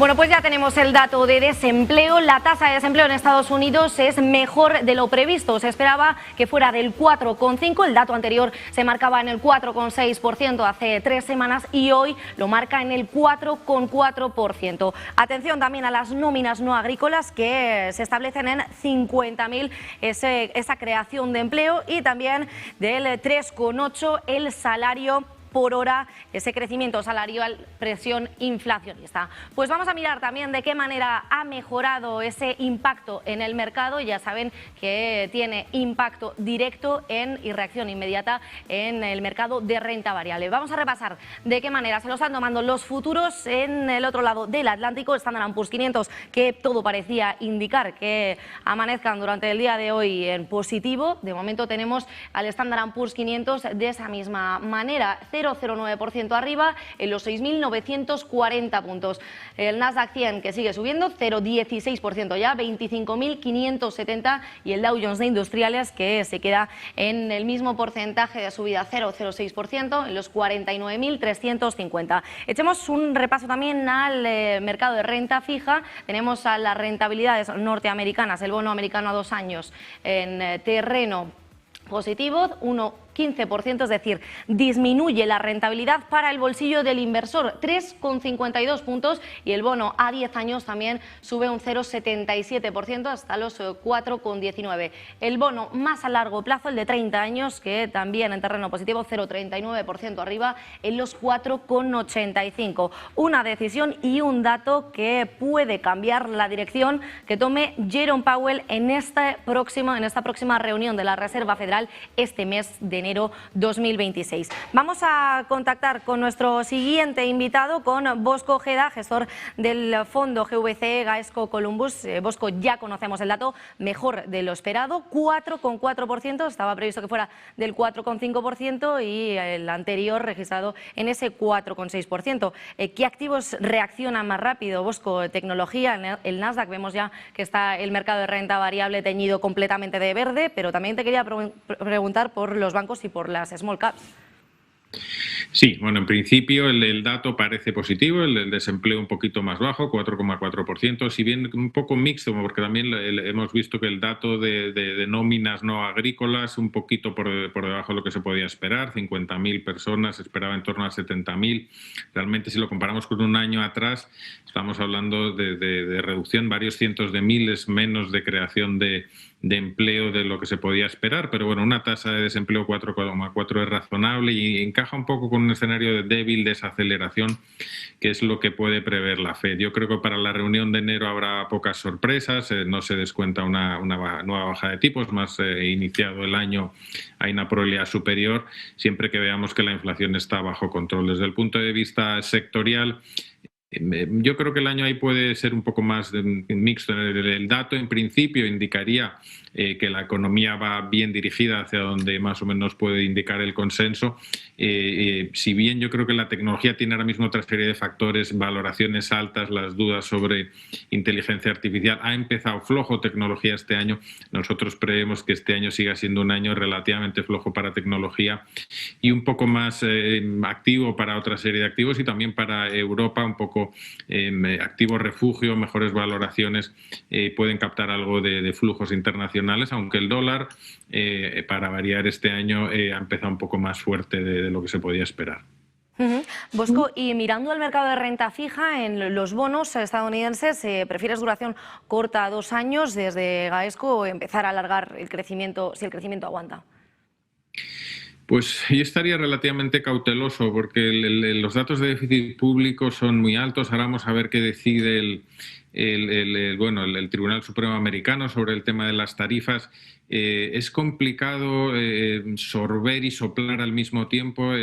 Bueno, pues ya tenemos el dato de desempleo. La tasa de desempleo en Estados Unidos es mejor de lo previsto. Se esperaba que fuera del 4,5%. El dato anterior se marcaba en el 4,6% hace 3 semanas y hoy lo marca en el 4,4%. Atención también a las nóminas no agrícolas que se establecen en 50.000, esa creación de empleo, y también del 3,8% el salario por hora, ese crecimiento salarial, presión inflacionista. Pues vamos a mirar también de qué manera ha mejorado ese impacto en el mercado. Ya saben que tiene impacto directo y reacción inmediata en el mercado de renta variable. Vamos a repasar de qué manera se lo están tomando los futuros en el otro lado del Atlántico. Standard & Poor's 500, que todo parecía indicar que amanezcan durante el día de hoy en positivo. De momento tenemos al Standard & Poor's 500 de esa misma manera, 0,09% arriba en los 6.940 puntos. El Nasdaq 100, que sigue subiendo, 0,16% ya, 25.570, y el Dow Jones de Industriales, que se queda en el mismo porcentaje de subida, 0,06%, en los 49.350. Echemos un repaso también al mercado de renta fija. Tenemos a las rentabilidades norteamericanas, el bono americano a 2 años en terreno positivo, 1,15%, es decir, disminuye la rentabilidad para el bolsillo del inversor, 3,52 puntos, y el bono a 10 años también sube un 0,77% hasta los 4,19. El bono más a largo plazo, el de 30 años, que también en terreno positivo, 0,39% arriba en los 4,85. Una decisión y un dato que puede cambiar la dirección que tome Jerome Powell en esta próxima reunión de la Reserva Federal este mes de enero 2026. Vamos a contactar con nuestro siguiente invitado, con Bosco Ojeda, gestor del fondo GVC Gaesco Columbus. Bosco, ya conocemos el dato, mejor de lo esperado, 4,4%, estaba previsto que fuera del 4,5%, y el anterior registrado en ese 4,6%. ¿Qué activos reaccionan más rápido, Bosco? Tecnología, el Nasdaq, vemos ya que está el mercado de renta variable teñido completamente de verde, pero también te quería preguntar por los bancos y por las small caps. Sí, bueno, en principio el dato parece positivo, el desempleo un poquito más bajo, 4,4%, si bien un poco mixto, porque también hemos visto que el dato de nóminas no agrícolas un poquito por debajo de lo que se podía esperar, 50.000 personas, se esperaba en torno a 70.000. Realmente, si lo comparamos con un año atrás, estamos hablando de reducción, varios cientos de miles menos de creación de empleo de lo que se podía esperar, pero bueno, una tasa de desempleo 4,4 es razonable y encaja un poco con un escenario de débil desaceleración, que es lo que puede prever la Fed. Yo creo que para la reunión de enero habrá pocas sorpresas, no se descuenta una nueva baja de tipos, más iniciado el año hay una probabilidad superior, siempre que veamos que la inflación está bajo control. Desde el punto de vista sectorial, yo creo que el año ahí puede ser un poco más mixto. El dato en principio indicaría que la economía va bien dirigida hacia donde más o menos puede indicar el consenso. Si bien yo creo que la tecnología tiene ahora mismo otra serie de factores, valoraciones altas, las dudas sobre inteligencia artificial, ha empezado flojo tecnología este año. Nosotros creemos que este año siga siendo un año relativamente flojo para tecnología y un poco más activo para otra serie de activos, y también para Europa un poco activo refugio, mejores valoraciones, pueden captar algo de flujos internacionales, aunque el dólar, para variar este año, ha empezado un poco más fuerte de lo que se podía esperar. Bosco, y mirando al mercado de renta fija, en los bonos estadounidenses, ¿prefieres duración corta a 2 años desde Gaesco o empezar a alargar el crecimiento, si el crecimiento aguanta? Pues yo estaría relativamente cauteloso porque los datos de déficit público son muy altos. Ahora vamos a ver qué decide el Tribunal Supremo Americano sobre el tema de las tarifas. Es complicado sorber y soplar al mismo tiempo.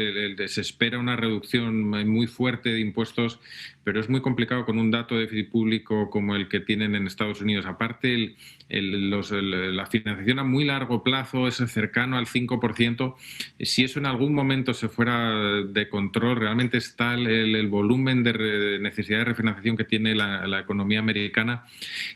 Se espera una reducción muy fuerte de impuestos, pero es muy complicado con un dato de déficit público como el que tienen en Estados Unidos. Aparte, la financiación a muy largo plazo es cercano al 5%. Si eso en algún momento se fuera de control, realmente está el volumen de necesidad de refinanciación que tiene la economía economía americana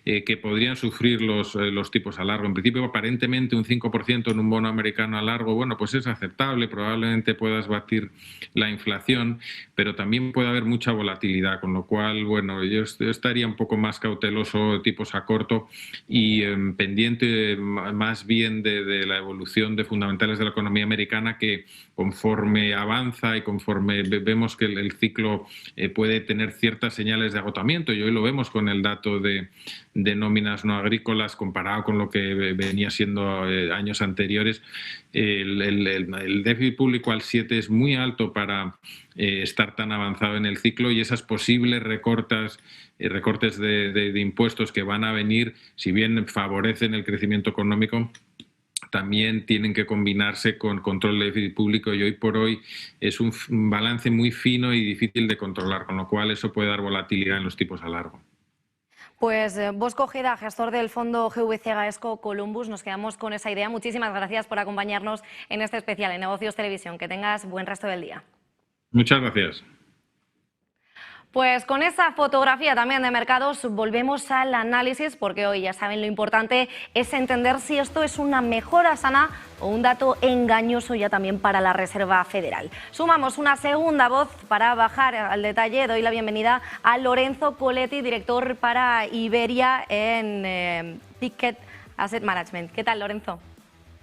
que podrían sufrir los tipos a largo. En principio, aparentemente un 5% en un bono americano a largo, bueno, pues es aceptable, probablemente puedas batir la inflación, pero también puede haber mucha volatilidad, con lo cual, bueno, yo estaría un poco más cauteloso tipos a corto y pendiente más bien de la evolución de fundamentales de la economía americana, que conforme avanza y conforme vemos que el ciclo puede tener ciertas señales de agotamiento, y hoy lo vemos con el dato de nóminas no agrícolas comparado con lo que venía siendo años anteriores, el déficit público al 7 es muy alto para estar tan avanzado en el ciclo, y esas posibles recortes de impuestos que van a venir, si bien favorecen el crecimiento económico, también tienen que combinarse con control de déficit público, y hoy por hoy es un balance muy fino y difícil de controlar, con lo cual eso puede dar volatilidad en los tipos a largo. Pues Bosco Ojeda, gestor del fondo GVC Gaesco Columbus, nos quedamos con esa idea. Muchísimas gracias por acompañarnos en este especial en Negocios Televisión. Que tengas buen resto del día. Muchas gracias. Pues con esa fotografía también de mercados volvemos al análisis, porque hoy ya saben, lo importante es entender si esto es una mejora sana o un dato engañoso ya también para la Reserva Federal. Sumamos una segunda voz para bajar al detalle. Doy la bienvenida a Lorenzo Coletti, director para Iberia en Piquet Asset Management. ¿Qué tal, Lorenzo?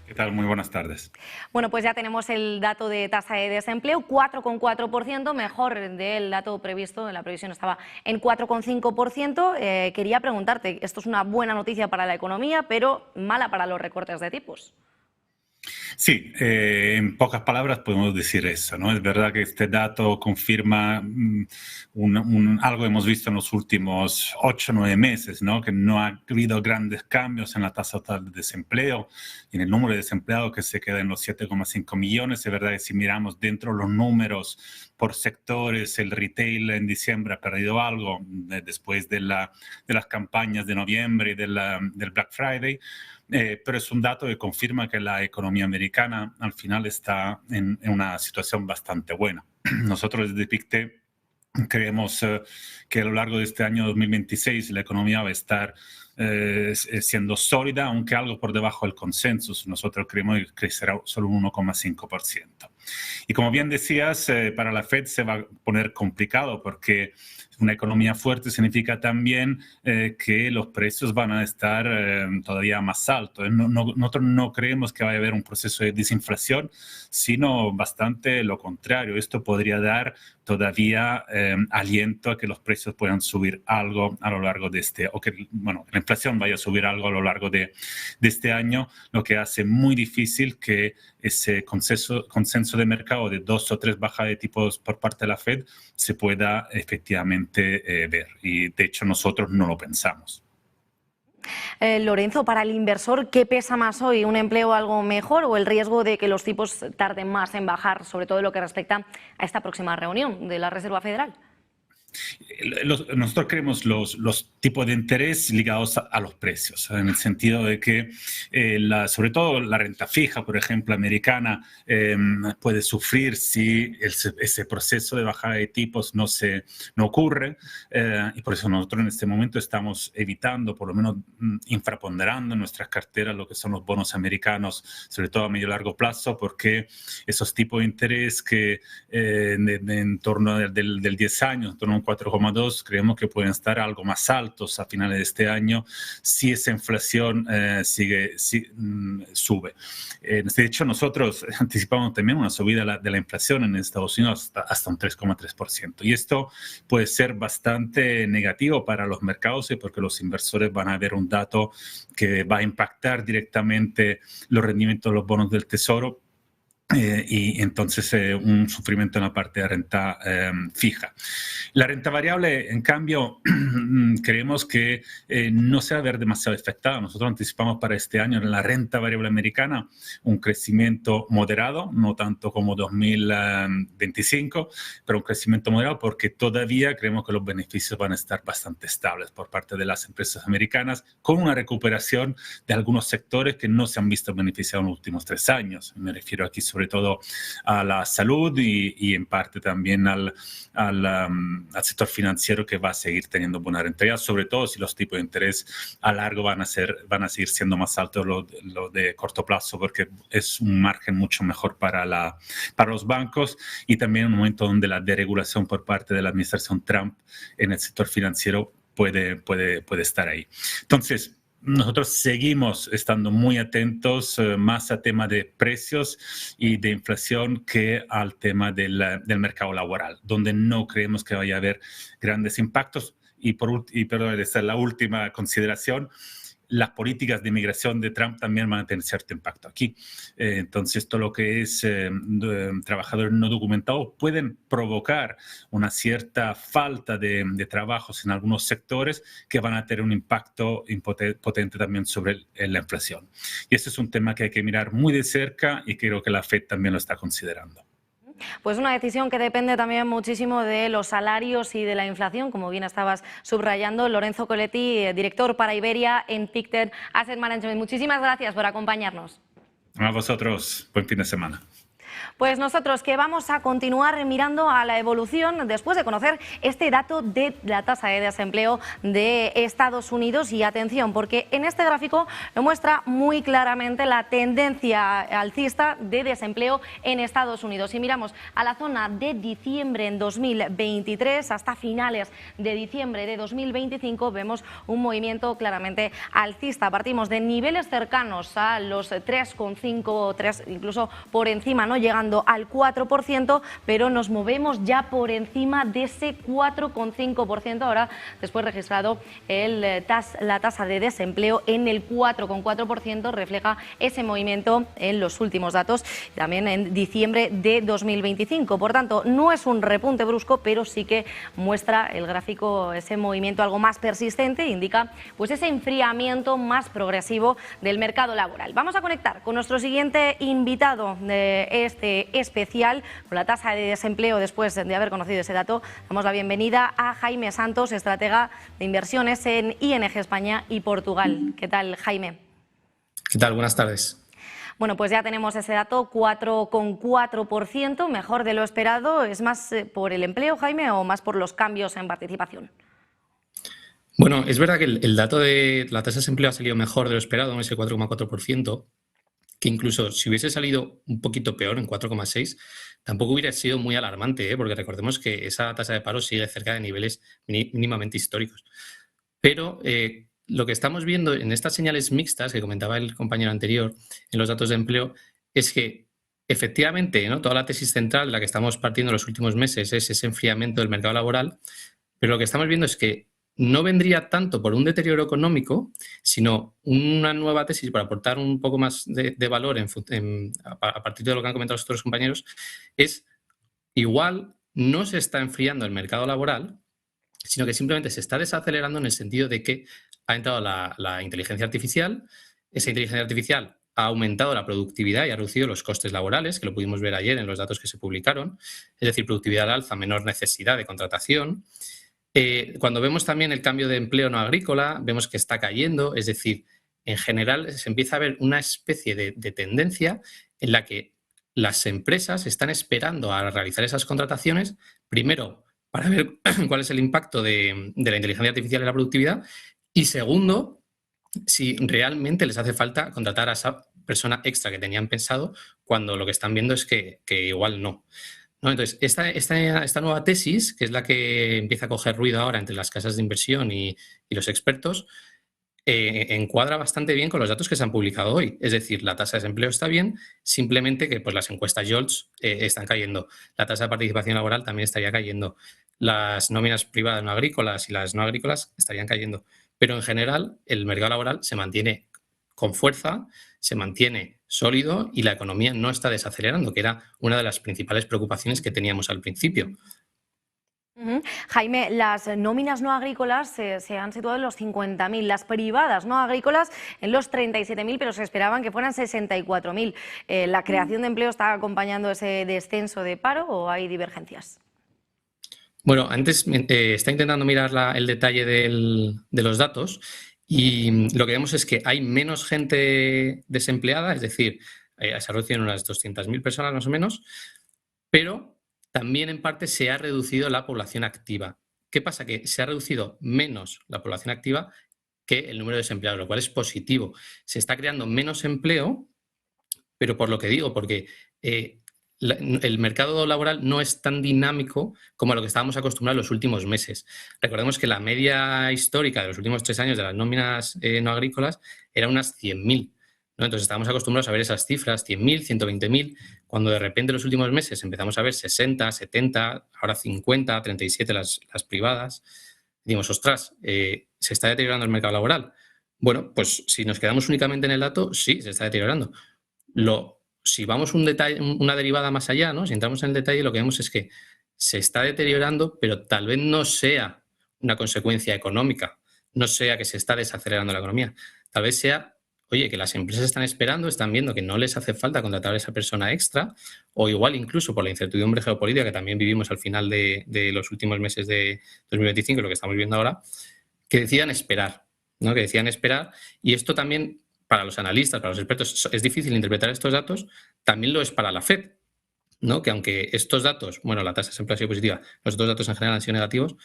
¿Qué tal? Muy buenas tardes. Bueno, pues ya tenemos el dato de tasa de desempleo, 4,4%, mejor del dato previsto, la previsión estaba en 4,5%. Quería preguntarte, esto es una buena noticia para la economía, pero mala para los recortes de tipos. Sí, en pocas palabras podemos decir eso, ¿no? Es verdad que este dato confirma algo que hemos visto en los últimos 8 o 9 meses, ¿no? Que no ha habido grandes cambios en la tasa total de desempleo y en el número de desempleados, que se queda en los 7,5 millones. Es verdad que si miramos dentro los números por sectores, el retail en diciembre ha perdido algo después de las campañas de noviembre y del Black Friday. Pero es un dato que confirma que la economía americana al final está en una situación bastante buena. Nosotros desde Pictet creemos que a lo largo de este año 2026 la economía va a estar siendo sólida, aunque algo por debajo del consenso. Nosotros creemos que crecerá solo un 1,5%. Y como bien decías, para la Fed se va a poner complicado, porque una economía fuerte significa también que los precios van a estar todavía más altos. Nosotros no creemos que vaya a haber un proceso de desinflación, sino bastante lo contrario. Esto podría dar todavía aliento a que los precios puedan subir algo a lo largo de la inflación vaya a subir algo a lo largo de este año, lo que hace muy difícil que ese consenso de mercado de 2 o 3 bajas de tipos por parte de la Fed se pueda efectivamente ver. Y de hecho nosotros no lo pensamos. Lorenzo, para el inversor, ¿qué pesa más hoy? ¿Un empleo algo mejor o el riesgo de que los tipos tarden más en bajar, sobre todo en lo que respecta a esta próxima reunión de la Reserva Federal? Nosotros creemos los tipos de interés ligados a los precios, en el sentido de que sobre todo la renta fija, por ejemplo, americana, puede sufrir si ese proceso de bajada de tipos no ocurre, y por eso nosotros en este momento estamos evitando, por lo menos infraponderando en nuestras carteras lo que son los bonos americanos, sobre todo a medio y largo plazo, porque esos tipos de interés que en torno del 10 años, en torno a un 4,2, creemos que pueden estar algo más altos a finales de este año si esa inflación sube. De hecho, nosotros anticipamos también una subida de la inflación en Estados Unidos hasta un 3,3%. Y esto puede ser bastante negativo para los mercados, porque los inversores van a ver un dato que va a impactar directamente los rendimientos de los bonos del Tesoro. Y entonces un sufrimiento en la parte de renta fija. La renta variable, en cambio, creemos que no se va a ver demasiado afectada. Nosotros anticipamos para este año en la renta variable americana un crecimiento moderado, no tanto como 2025, pero un crecimiento moderado, porque todavía creemos que los beneficios van a estar bastante estables por parte de las empresas americanas, con una recuperación de algunos sectores que no se han visto beneficiados en los últimos 3 años. Me refiero aquí sobre sobre todo a la salud y en parte también al sector financiero, que va a seguir teniendo buena rentabilidad, sobre todo si los tipos de interés a largo van a seguir siendo más altos lo de corto plazo, porque es un margen mucho mejor para los bancos, y también un momento donde la deregulación por parte de la administración Trump en el sector financiero puede estar ahí. Entonces, nosotros seguimos estando muy atentos más al tema de precios y de inflación que al tema del mercado laboral, donde no creemos que vaya a haber grandes impactos. Y perdón, esta es la última consideración. Las políticas de inmigración de Trump también van a tener cierto impacto aquí. Entonces, todo lo que es trabajadores no documentados pueden provocar una cierta falta de trabajos en algunos sectores que van a tener un impacto potente también sobre la inflación. Y ese es un tema que hay que mirar muy de cerca, y creo que la FED también lo está considerando. Pues una decisión que depende también muchísimo de los salarios y de la inflación, como bien estabas subrayando. Lorenzo Coletti, director para Iberia en Pictet Asset Management. Muchísimas gracias por acompañarnos. A vosotros, buen fin de semana. Pues nosotros que vamos a continuar mirando a la evolución después de conocer este dato de la tasa de desempleo de Estados Unidos. Y atención, porque en este gráfico lo muestra muy claramente la tendencia alcista de desempleo en Estados Unidos. Si miramos a la zona de diciembre en 2023 hasta finales de diciembre de 2025, vemos un movimiento claramente alcista. Partimos de niveles cercanos a los 3,5, 3, incluso por encima, ¿no?, llegando al 4%, pero nos movemos ya por encima de ese 4,5% ahora, después registrado la tasa de desempleo en el 4,4%, refleja ese movimiento en los últimos datos, también en diciembre de 2025. Por tanto, no es un repunte brusco, pero sí que muestra el gráfico ese movimiento algo más persistente, indica pues ese enfriamiento más progresivo del mercado laboral. Vamos a conectar con nuestro siguiente invitado de este especial con la tasa de desempleo después de haber conocido ese dato. Damos la bienvenida a Jaime Santos, estratega de inversiones en ING España y Portugal. ¿Qué tal, Jaime? ¿Qué tal? Buenas tardes. Bueno, pues ya tenemos ese dato, 4,4%, mejor de lo esperado. ¿Es más por el empleo, Jaime, o más por los cambios en participación? Bueno, es verdad que el dato de la tasa de desempleo ha salido mejor de lo esperado, ese 4,4%, que incluso si hubiese salido un poquito peor, en 4,6%, tampoco hubiera sido muy alarmante, porque recordemos que esa tasa de paro sigue cerca de niveles mínimamente históricos. Pero lo que estamos viendo en estas señales mixtas que comentaba el compañero anterior, en los datos de empleo, es que efectivamente, ¿no?, toda la tesis central de la que estamos partiendo en los últimos meses es ese enfriamiento del mercado laboral, pero lo que estamos viendo es que no vendría tanto por un deterioro económico, sino una nueva tesis para aportar un poco más de valor a partir de lo que han comentado los otros compañeros, es igual no se está enfriando el mercado laboral, sino que simplemente se está desacelerando en el sentido de que ha entrado la inteligencia artificial. Esa inteligencia artificial ha aumentado la productividad y ha reducido los costes laborales, que lo pudimos ver ayer en los datos que se publicaron, es decir, productividad al alza, menor necesidad de contratación. Cuando vemos también el cambio de empleo no agrícola, vemos que está cayendo, es decir, en general se empieza a ver una especie de tendencia en la que las empresas están esperando a realizar esas contrataciones, primero, para ver cuál es el impacto de la inteligencia artificial en la productividad, y segundo, si realmente les hace falta contratar a esa persona extra que tenían pensado, cuando lo que están viendo es que igual no. Entonces, esta nueva tesis, que es la que empieza a coger ruido ahora entre las casas de inversión y los expertos, encuadra bastante bien con los datos que se han publicado hoy. Es decir, la tasa de desempleo está bien, simplemente que pues, las encuestas JOLTS están cayendo. La tasa de participación laboral también estaría cayendo. Las nóminas privadas no agrícolas y las no agrícolas estarían cayendo. Pero en general, el mercado laboral se mantiene con fuerza, se mantiene sólido y la economía no está desacelerando, que era una de las principales preocupaciones que teníamos al principio. Jaime, las nóminas no agrícolas se han situado en los 50.000, las privadas no agrícolas en los 37.000, pero se esperaban que fueran 64.000. ¿La creación de empleo está acompañando ese descenso de paro o hay divergencias? Bueno, antes está intentando mirar el detalle de los datos y lo que vemos es que hay menos gente desempleada, es decir, se ha reducido en unas 200.000 personas más o menos, pero también en parte se ha reducido la población activa. ¿Qué pasa? Que se ha reducido menos la población activa que el número de desempleados, lo cual es positivo. Se está creando menos empleo, pero por lo que digo, porque el mercado laboral no es tan dinámico como a lo que estábamos acostumbrados en los últimos meses. Recordemos que la media histórica de los últimos 3 años de las nóminas no agrícolas era unas 100.000. ¿no? Entonces estábamos acostumbrados a ver esas cifras, 100.000, 120.000, cuando de repente en los últimos meses empezamos a ver 60, 70, ahora 50, 37 las privadas. Digamos, ostras, ¿se está deteriorando el mercado laboral? Bueno, pues si nos quedamos únicamente en el dato, sí, se está deteriorando. Si vamos una derivada más allá, ¿no? Si entramos en el detalle, lo que vemos es que se está deteriorando, pero tal vez no sea una consecuencia económica, no sea que se está desacelerando la economía. Tal vez sea, oye, que las empresas están esperando, están viendo que no les hace falta contratar a esa persona extra, o igual incluso por la incertidumbre geopolítica que también vivimos al final de los últimos meses de 2025, lo que estamos viendo ahora, que decidan esperar, ¿no? Que decidan esperar. Y esto también, para los analistas, para los expertos, es difícil interpretar estos datos, también lo es para la FED, ¿no? Que aunque estos datos, bueno, la tasa de desempleo ha sido positiva, los otros datos en general han sido negativos,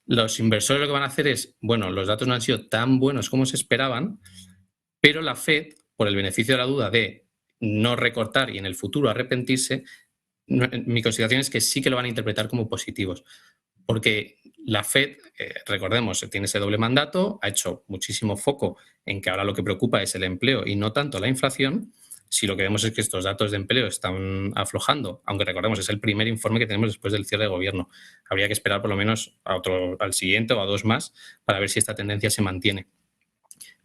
los inversores lo que van a hacer es, bueno, los datos no han sido tan buenos como se esperaban, pero la FED, por el beneficio de la duda de no recortar y en el futuro arrepentirse, mi consideración es que sí que lo van a interpretar como positivos. Porque la FED, recordemos, tiene ese doble mandato, ha hecho muchísimo foco en que ahora lo que preocupa es el empleo y no tanto la inflación. Si lo que vemos es que estos datos de empleo están aflojando, aunque recordemos, es el primer informe que tenemos después del cierre de gobierno. Habría que esperar por lo menos al siguiente o a 2 más para ver si esta tendencia se mantiene.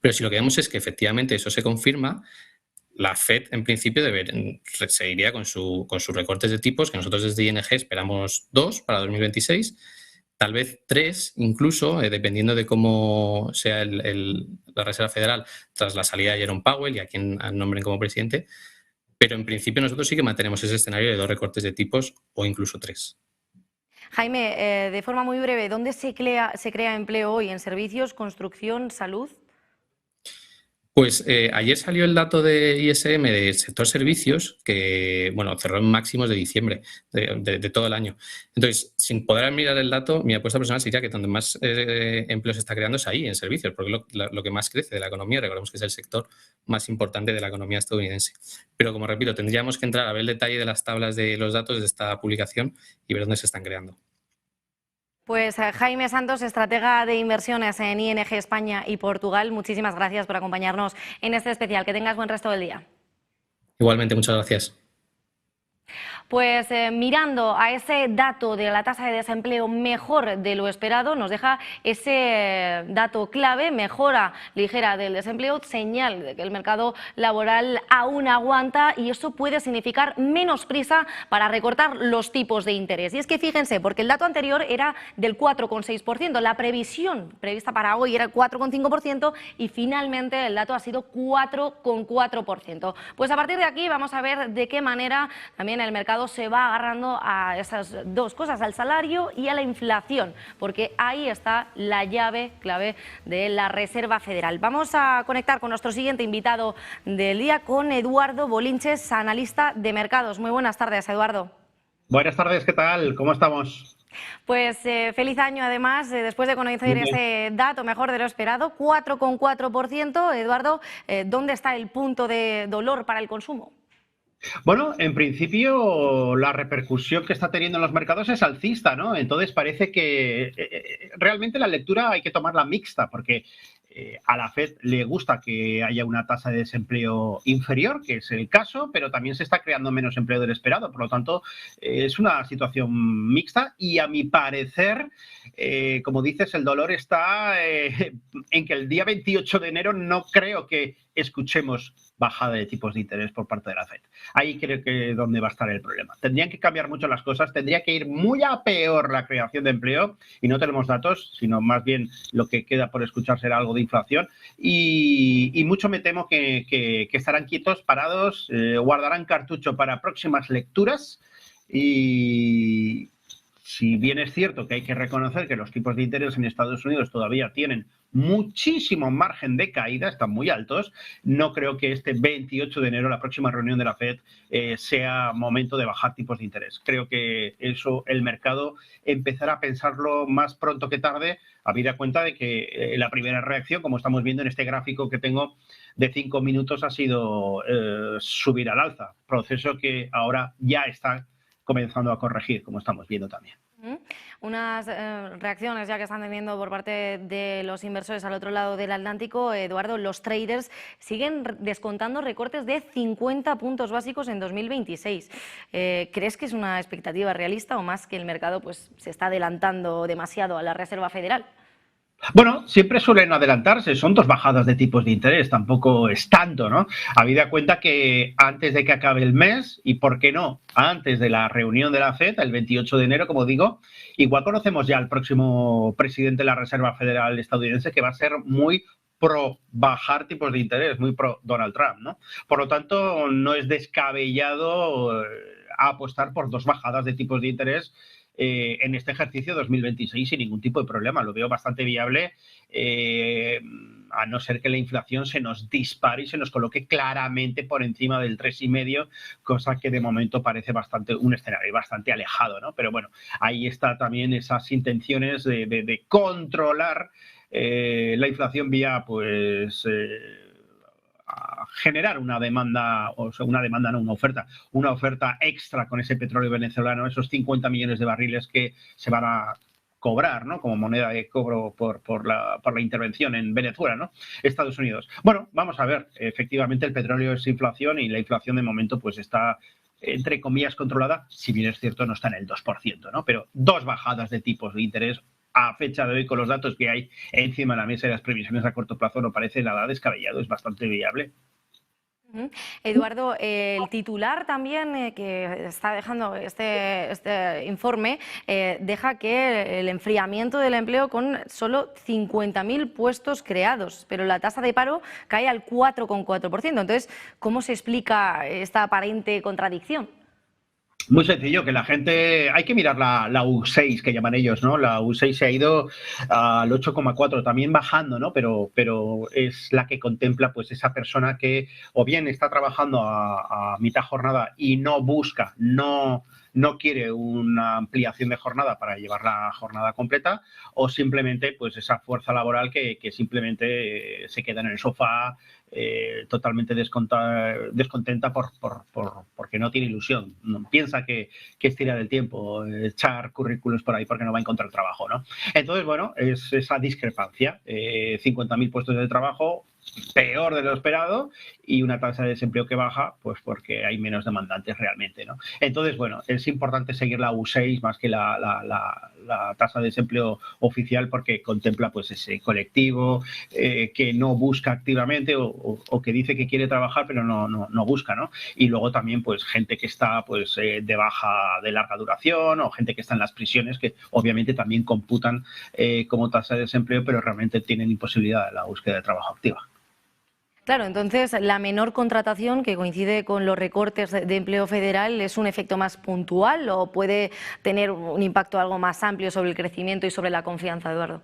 Pero si lo que vemos es que efectivamente eso se confirma, la FED en principio seguiría con sus recortes de tipos, que nosotros desde ING esperamos 2 para 2026, tal vez 3 incluso, dependiendo de cómo sea la Reserva Federal tras la salida de Jerome Powell y a quien nombren como presidente. Pero en principio nosotros sí que mantenemos ese escenario de 2 recortes de tipos o incluso 3. Jaime, de forma muy breve, ¿dónde se crea empleo hoy? ¿En servicios, construcción, salud? Pues ayer salió el dato de ISM del sector servicios que, bueno, cerró en máximos de diciembre de todo el año. Entonces, sin poder mirar el dato, mi apuesta personal sería que donde más empleo se está creando es ahí, en servicios, porque lo que más crece de la economía, recordemos que es el sector más importante de la economía estadounidense. Pero, como repito, tendríamos que entrar a ver el detalle de las tablas de los datos de esta publicación y ver dónde se están creando. Pues Jaime Santos, estratega de inversiones en ING España y Portugal, muchísimas gracias por acompañarnos en este especial. Que tengas buen resto del día. Igualmente, muchas gracias. Pues mirando a ese dato de la tasa de desempleo mejor de lo esperado, nos deja ese dato clave, mejora ligera del desempleo, señal de que el mercado laboral aún aguanta y eso puede significar menos prisa para recortar los tipos de interés. Y es que fíjense, porque el dato anterior era del 4,6%, la previsión prevista para hoy era el 4,5% y finalmente el dato ha sido 4,4%. Pues a partir de aquí vamos a ver de qué manera también el mercado se va agarrando a esas 2 cosas, al salario y a la inflación, porque ahí está la llave clave de la Reserva Federal. Vamos a conectar con nuestro siguiente invitado del día, con Eduardo Bolinches, analista de mercados. Muy buenas tardes, Eduardo. Buenas tardes, ¿qué tal? ¿Cómo estamos? Pues feliz año además, después de conocer ese dato mejor de lo esperado, 4,4%. Eduardo, ¿dónde está el punto de dolor para el consumo? Bueno, en principio la repercusión que está teniendo en los mercados es alcista, ¿no? Entonces parece que realmente la lectura hay que tomarla mixta, porque a la FED le gusta que haya una tasa de desempleo inferior, que es el caso, pero también se está creando menos empleo del esperado. Por lo tanto, es una situación mixta y a mi parecer, como dices, el dolor está en que el día 28 de enero no creo que escuchemos bajada de tipos de interés por parte de la FED. Ahí creo que es donde va a estar el problema. Tendrían que cambiar mucho las cosas, tendría que ir muy a peor la creación de empleo y no tenemos datos, sino más bien lo que queda por escuchar será algo de inflación y mucho me temo que estarán quietos, parados, guardarán cartucho para próximas lecturas y si bien es cierto que hay que reconocer que los tipos de interés en Estados Unidos todavía tienen muchísimo margen de caída, están muy altos. No creo que este 28 de enero, la próxima reunión de la FED, sea momento de bajar tipos de interés. Creo que eso el mercado empezará a pensarlo más pronto que tarde, habida cuenta de que la primera reacción, como estamos viendo en este gráfico que tengo de 5 minutos, ha sido subir al alza, proceso que ahora ya está comenzando a corregir, como estamos viendo también. Unas reacciones ya que están teniendo por parte de los inversores al otro lado del Atlántico. Eduardo, los traders siguen descontando recortes de 50 puntos básicos en 2026. ¿Crees que es una expectativa realista o más que el mercado pues se está adelantando demasiado a la Reserva Federal? Bueno, siempre suelen adelantarse, son 2 bajadas de tipos de interés, tampoco es tanto, ¿no? Habida cuenta que antes de que acabe el mes, y por qué no, antes de la reunión de la FED, el 28 de enero, como digo, igual conocemos ya al próximo presidente de la Reserva Federal estadounidense, que va a ser muy pro bajar tipos de interés, muy pro Donald Trump, ¿no? Por lo tanto, no es descabellado apostar por 2 bajadas de tipos de interés en este ejercicio 2026 sin ningún tipo de problema. Lo veo bastante viable, a no ser que la inflación se nos dispare y se nos coloque claramente por encima del 3,5, cosa que de momento parece un escenario bastante alejado, ¿no? Pero bueno, ahí está también esas intenciones de controlar la inflación vía, pues, a generar una demanda, o sea, una oferta extra con ese petróleo venezolano, esos 50 millones de barriles que se van a cobrar, ¿no? Como moneda de cobro por la intervención en Venezuela, ¿no? Estados Unidos. Bueno, vamos a ver. Efectivamente, el petróleo es inflación y la inflación de momento pues está, entre comillas, controlada. Si bien es cierto, no está en el 2%, ¿no? Pero 2 bajadas de tipos de interés a fecha de hoy, con los datos que hay encima de la mesa y las previsiones a corto plazo, no parece nada descabellado, es bastante viable. Eduardo, el titular también que está dejando este informe deja que el enfriamiento del empleo con solo 50.000 puestos creados, pero la tasa de paro cae al 4,4%. Entonces, ¿cómo se explica esta aparente contradicción? Muy sencillo, que la gente, hay que mirar la U6 que llaman ellos, ¿no? La U6 se ha ido al 8,4, también bajando, ¿no? Pero es la que contempla pues esa persona que o bien está trabajando a mitad jornada y no busca, no quiere una ampliación de jornada para llevar la jornada completa, o simplemente pues esa fuerza laboral que simplemente se queda en el sofá totalmente descontenta porque no tiene ilusión. Piensa que es tirar el tiempo, echar currículos por ahí porque no va a encontrar trabajo, ¿no? Entonces, bueno, es esa discrepancia. 50.000 puestos de trabajo, peor de lo esperado, y una tasa de desempleo que baja, pues porque hay menos demandantes realmente, ¿no? Entonces, bueno, es importante seguir la U6 más que la tasa de desempleo oficial, porque contempla pues ese colectivo que no busca activamente o que dice que quiere trabajar pero no busca, ¿no? Y luego también pues gente que está pues de baja de larga duración, o gente que está en las prisiones, que obviamente también computan como tasa de desempleo, pero realmente tienen imposibilidad de la búsqueda de trabajo activa. Claro, entonces la menor contratación, que coincide con los recortes de empleo federal, ¿es un efecto más puntual o puede tener un impacto algo más amplio sobre el crecimiento y sobre la confianza, Eduardo?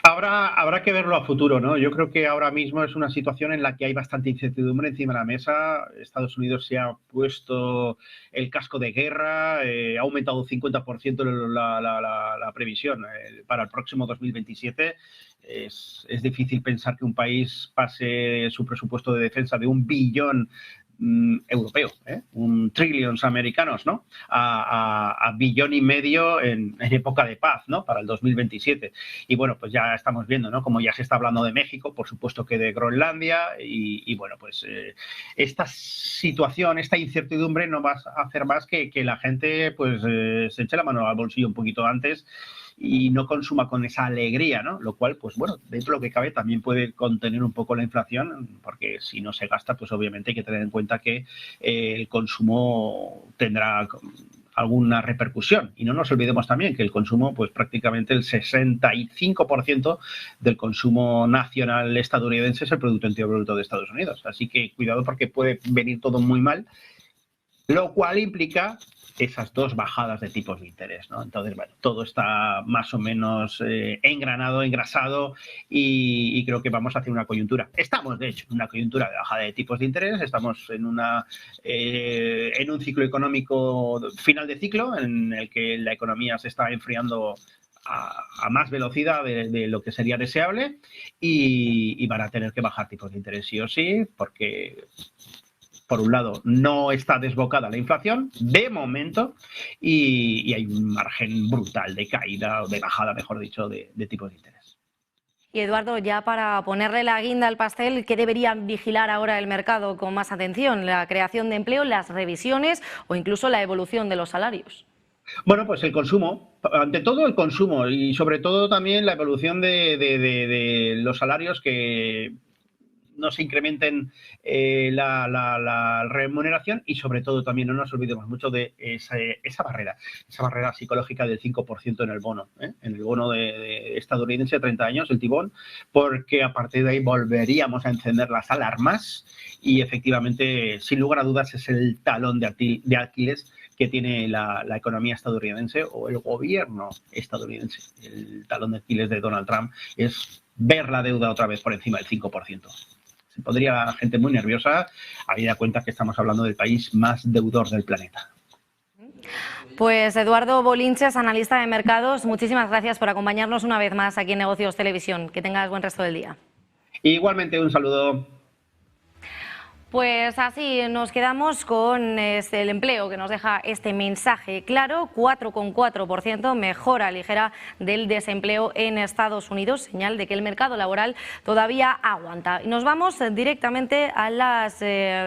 Habrá que verlo a futuro, ¿no? Yo creo que ahora mismo es una situación en la que hay bastante incertidumbre encima de la mesa. Estados Unidos se ha puesto el casco de guerra, ha aumentado un 50% la previsión para el próximo 2027. Es difícil pensar que un país pase su presupuesto de defensa de 1 billón europeo, un trillions americanos, ¿no? A 1,5 billones en época de paz, ¿no? Para el 2027. Y bueno, pues ya estamos viendo, ¿no? Como ya se está hablando de México, por supuesto que de Groenlandia, y bueno, pues esta situación, esta incertidumbre no va a hacer más que la gente pues se eche la mano al bolsillo un poquito antes y no consuma con esa alegría, ¿no? Lo cual, pues bueno, dentro de lo que cabe también puede contener un poco la inflación, porque si no se gasta, pues obviamente hay que tener en cuenta que el consumo tendrá alguna repercusión. Y no nos olvidemos también que el consumo, pues prácticamente el 65% del consumo nacional estadounidense es el Producto Interior Bruto de Estados Unidos. Así que cuidado, porque puede venir todo muy mal lo cual implica esas dos bajadas de tipos de interés, ¿no? Entonces, bueno, todo está más o menos engranado, engrasado y creo que vamos hacia una coyuntura. Estamos, de hecho, en una coyuntura de bajada de tipos de interés, estamos en un ciclo económico, final de ciclo, en el que la economía se está enfriando a más velocidad de lo que sería deseable y van a tener que bajar tipos de interés sí o sí, porque por un lado no está desbocada la inflación de momento y hay un margen brutal de caída o de bajada, mejor dicho, de tipos de interés. Y Eduardo, ya para ponerle la guinda al pastel, ¿qué deberían vigilar ahora el mercado con más atención? ¿La creación de empleo, las revisiones o incluso la evolución de los salarios? Bueno, pues el consumo, ante todo el consumo y sobre todo también la evolución de los salarios, que no se incrementen la remuneración y sobre todo también no nos olvidemos mucho de esa barrera psicológica del 5% en el bono de estadounidense de 30 años, el T-Bond, porque a partir de ahí volveríamos a encender las alarmas y efectivamente, sin lugar a dudas, es el talón de Aquiles que tiene la economía estadounidense o el gobierno estadounidense. El talón de Aquiles de Donald Trump es ver la deuda otra vez por encima del 5%. Se pondría la gente muy nerviosa, habida cuenta que estamos hablando del país más deudor del planeta. Pues Eduardo Bolinches, analista de mercados, muchísimas gracias por acompañarnos una vez más aquí en Negocios Televisión. Que tengas buen resto del día. Igualmente, un saludo. Pues así nos quedamos con el empleo que nos deja este mensaje claro, 4,4%, mejora ligera del desempleo en Estados Unidos, señal de que el mercado laboral todavía aguanta. Y nos vamos directamente a las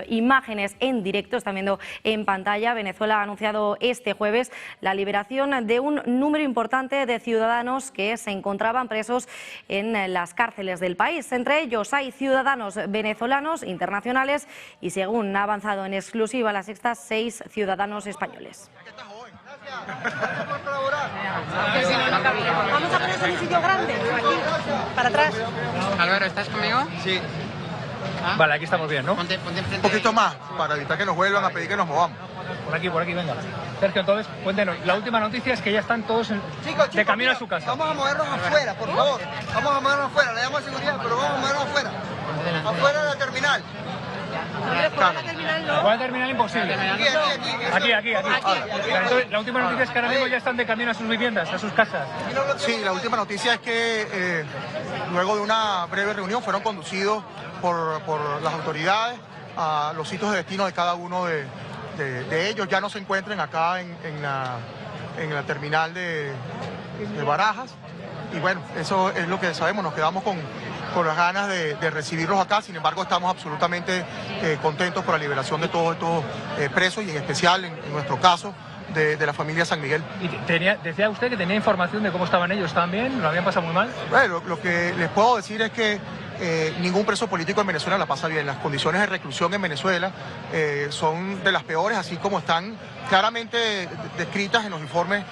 imágenes en directo, están viendo en pantalla. Venezuela ha anunciado este jueves la liberación de un número importante de ciudadanos que se encontraban presos en las cárceles del país. Entre ellos hay ciudadanos venezolanos, internacionales, y según ha avanzado en exclusiva La Sexta, 6 ciudadanos españoles. Vamos a ponerse en un sitio grande, aquí, para atrás. Álvaro, ¿estás conmigo? Sí. ¿Ah? Vale, aquí estamos bien, ¿no? Ponte enfrente. Un poquito más, para evitar que nos vuelvan a pedir que nos movamos. Por aquí, venga. Sergio, entonces, cuéntenos. La última noticia es que ya están todos Chicos, de camino mira, a su casa. Vamos a movernos afuera, por favor. Vamos a movernos afuera, le damos seguridad, pero vamos a movernos afuera. Afuera de la terminal. ¿Cuál terminal imposible? Aquí. Entonces, la última noticia es que ahora mismo ya están de camino a sus viviendas, a sus casas. Sí, la última noticia es que luego de una breve reunión fueron conducidos por las autoridades a los sitios de destino de cada uno de ellos. Ya no se encuentran acá en la terminal de Barajas. Y bueno, eso es lo que sabemos, nos quedamos con las ganas de recibirlos acá. Sin embargo, estamos absolutamente contentos por la liberación de todos estos presos y en especial, en nuestro caso, de la familia San Miguel. ¿Y decía usted que tenía información de cómo estaban ellos? ¿Estaban bien? ¿Lo habían pasado muy mal? Bueno, lo que les puedo decir es que ningún preso político en Venezuela la pasa bien. Las condiciones de reclusión en Venezuela son de las peores, así como están claramente descritas en los informes